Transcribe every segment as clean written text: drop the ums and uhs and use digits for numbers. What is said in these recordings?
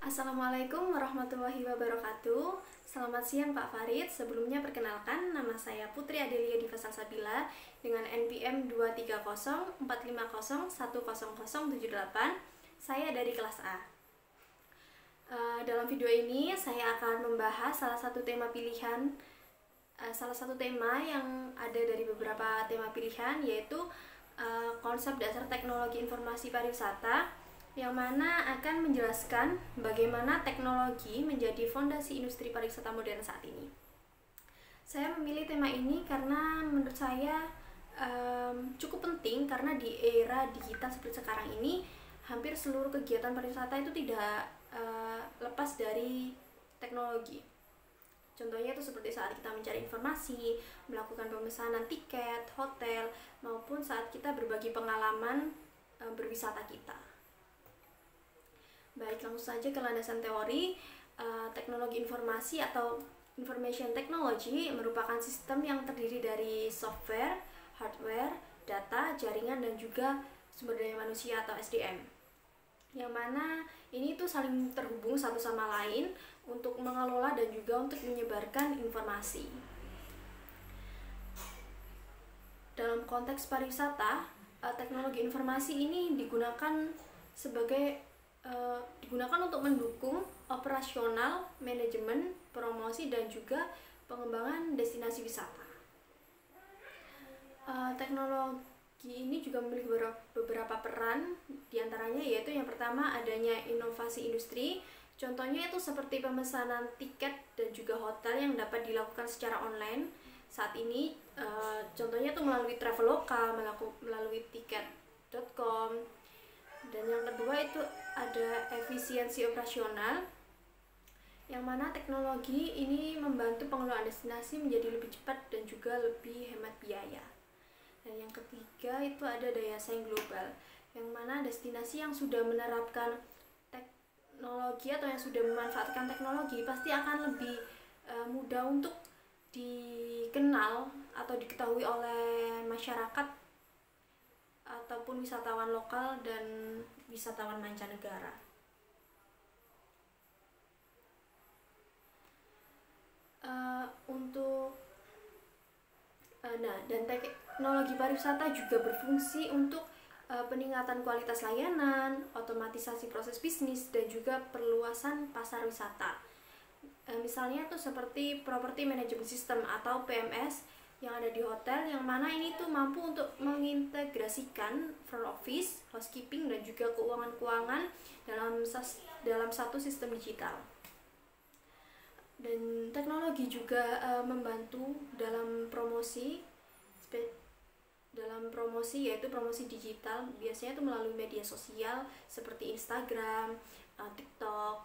Assalamualaikum warahmatullahi wabarakatuh. Selamat siang Pak Farid. Sebelumnya perkenalkan, nama saya Putri Adelia Diva Salsabila dengan NPM 23045010078. Saya dari kelas A. Dalam video ini saya akan membahas salah satu tema yang ada dari beberapa tema pilihan, yaitu konsep dasar teknologi informasi pariwisata, yang mana akan menjelaskan bagaimana teknologi menjadi fondasi industri pariwisata modern saat ini. Saya memilih tema ini karena menurut saya cukup penting, karena di era digital seperti sekarang ini hampir seluruh kegiatan pariwisata itu tidak lepas dari teknologi. Contohnya itu seperti saat kita mencari informasi, melakukan pemesanan tiket, hotel, maupun saat kita berbagi pengalaman berwisata kita. Baik, langsung saja ke landasan teori. Teknologi informasi atau information technology merupakan sistem yang terdiri dari software, hardware, data, jaringan, dan juga sumber daya manusia atau SDM. Yang mana ini tuh saling terhubung satu sama lain untuk mengelola dan juga untuk menyebarkan informasi. Dalam konteks pariwisata, teknologi informasi ini digunakan untuk mendukung operasional, manajemen, promosi, dan juga pengembangan destinasi wisata. Teknologi ini juga memiliki beberapa peran, diantaranya yaitu yang pertama adanya inovasi industri. Contohnya itu seperti pemesanan tiket dan juga hotel yang dapat dilakukan secara online saat ini. Contohnya itu melalui Traveloka, melalui tiket.com. Dan yang kedua itu ada efisiensi operasional, yang mana teknologi ini membantu pengelolaan destinasi menjadi lebih cepat dan juga lebih hemat biaya. Dan yang ketiga itu ada daya saing global, yang mana destinasi yang sudah menerapkan teknologi atau yang sudah memanfaatkan teknologi pasti akan lebih mudah untuk dikenal atau diketahui oleh masyarakat ataupun wisatawan lokal dan wisatawan mancanegara. Dan teknologi pariwisata juga berfungsi untuk peningkatan kualitas layanan, otomatisasi proses bisnis, dan juga perluasan pasar wisata. Misalnya tuh seperti Property Management System atau PMS yang ada di hotel, yang mana ini tuh mampu untuk mengintegrasikan front office, housekeeping, dan juga keuangan dalam satu sistem digital. Dan teknologi juga membantu dalam promosi, yaitu promosi digital, biasanya itu melalui media sosial seperti Instagram, TikTok,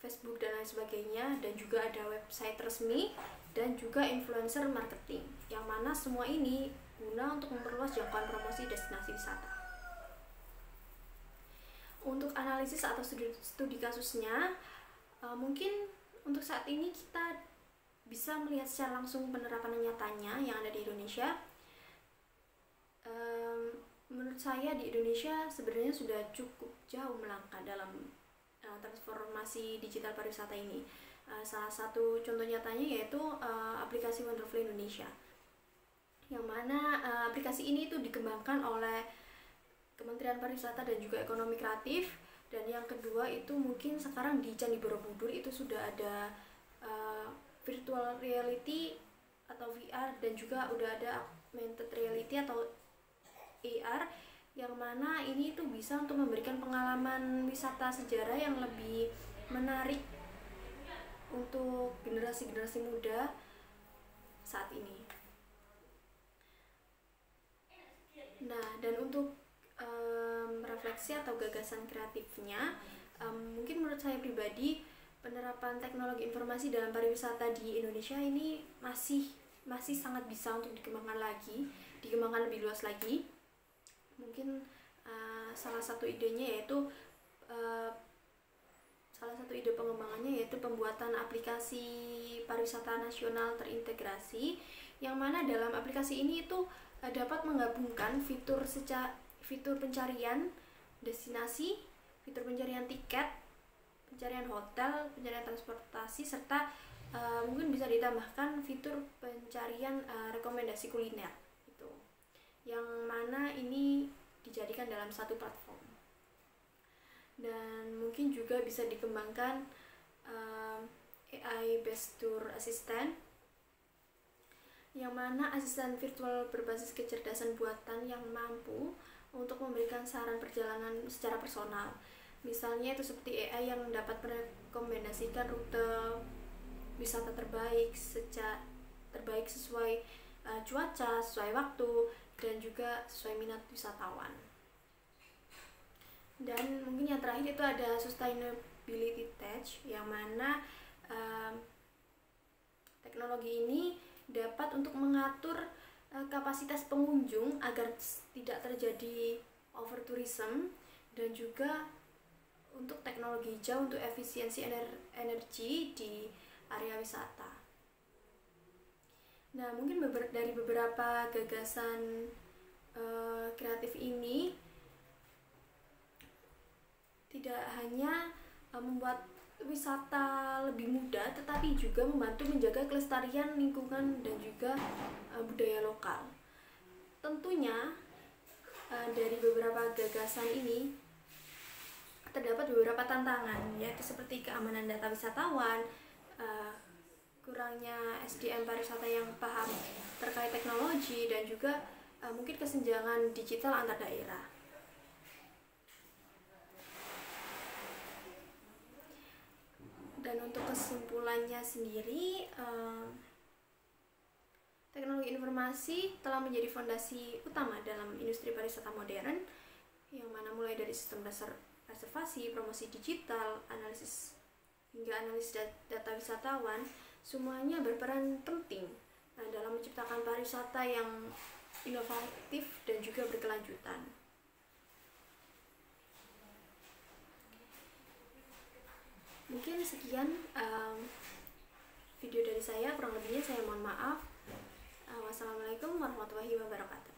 Facebook, dan lain sebagainya. Dan juga ada website resmi dan juga influencer marketing, yang mana semua ini guna untuk memperluas jangkauan promosi destinasi wisata. Untuk analisis atau studi kasusnya, mungkin untuk saat ini kita bisa melihat secara langsung penerapan nyatanya yang ada di Indonesia. Menurut saya di Indonesia sebenarnya sudah cukup jauh melangkah dalam transformasi digital pariwisata ini. Salah satu contoh nyatanya yaitu aplikasi Wonderful Indonesia, yang mana aplikasi ini itu dikembangkan oleh Kementerian Pariwisata dan juga Ekonomi Kreatif. Dan yang kedua itu mungkin sekarang di Candi Borobudur itu sudah ada virtual reality atau VR, dan juga udah ada augmented reality atau AR, yang mana ini tuh bisa untuk memberikan pengalaman wisata sejarah yang lebih menarik untuk generasi-generasi muda saat ini. Nah, dan untuk refleksi atau gagasan kreatifnya, mungkin menurut saya pribadi, penerapan teknologi informasi dalam pariwisata di Indonesia ini masih sangat bisa untuk dikembangkan lebih luas lagi. Mungkin salah satu ide pengembangannya yaitu pembuatan aplikasi pariwisata nasional terintegrasi, yang mana dalam aplikasi ini itu dapat menggabungkan fitur pencarian destinasi, fitur pencarian tiket, pencarian pencarian hotel, pencarian transportasi, serta mungkin bisa ditambahkan fitur pencarian rekomendasi kuliner gitu, yang mana ini dijadikan dalam satu platform. Dan mungkin juga bisa dikembangkan AI based tour assistant, yang mana asisten virtual berbasis kecerdasan buatan yang mampu untuk memberikan saran perjalanan secara personal. Misalnya itu seperti AI yang dapat merekomendasikan rute wisata terbaik sesuai cuaca, sesuai waktu, dan juga sesuai minat wisatawan. Dan mungkin yang terakhir itu ada sustainability tech, yang mana teknologi ini dapat untuk mengatur kapasitas pengunjung agar tidak terjadi over tourism, dan juga untuk teknologi hijau untuk efisiensi energi di area wisata. Nah, mungkin dari beberapa gagasan kreatif ini tidak hanya membuat wisata lebih mudah, tetapi juga membantu menjaga kelestarian lingkungan dan juga budaya lokal. Tentunya dari beberapa gagasan ini terdapat beberapa tantangan, yaitu seperti keamanan data wisatawan, kurangnya SDM pariwisata yang paham terkait teknologi, dan juga mungkin kesenjangan digital antar daerah. Dan untuk kesimpulannya sendiri, teknologi informasi telah menjadi fondasi utama dalam industri pariwisata modern, yang mana mulai dari sistem dasar reservasi, promosi digital, analisis data wisatawan, semuanya berperan penting dalam menciptakan pariwisata yang inovatif dan juga berkelanjutan. Mungkin sekian video dari saya, kurang lebihnya saya mohon maaf. Wassalamualaikum warahmatullahi wabarakatuh.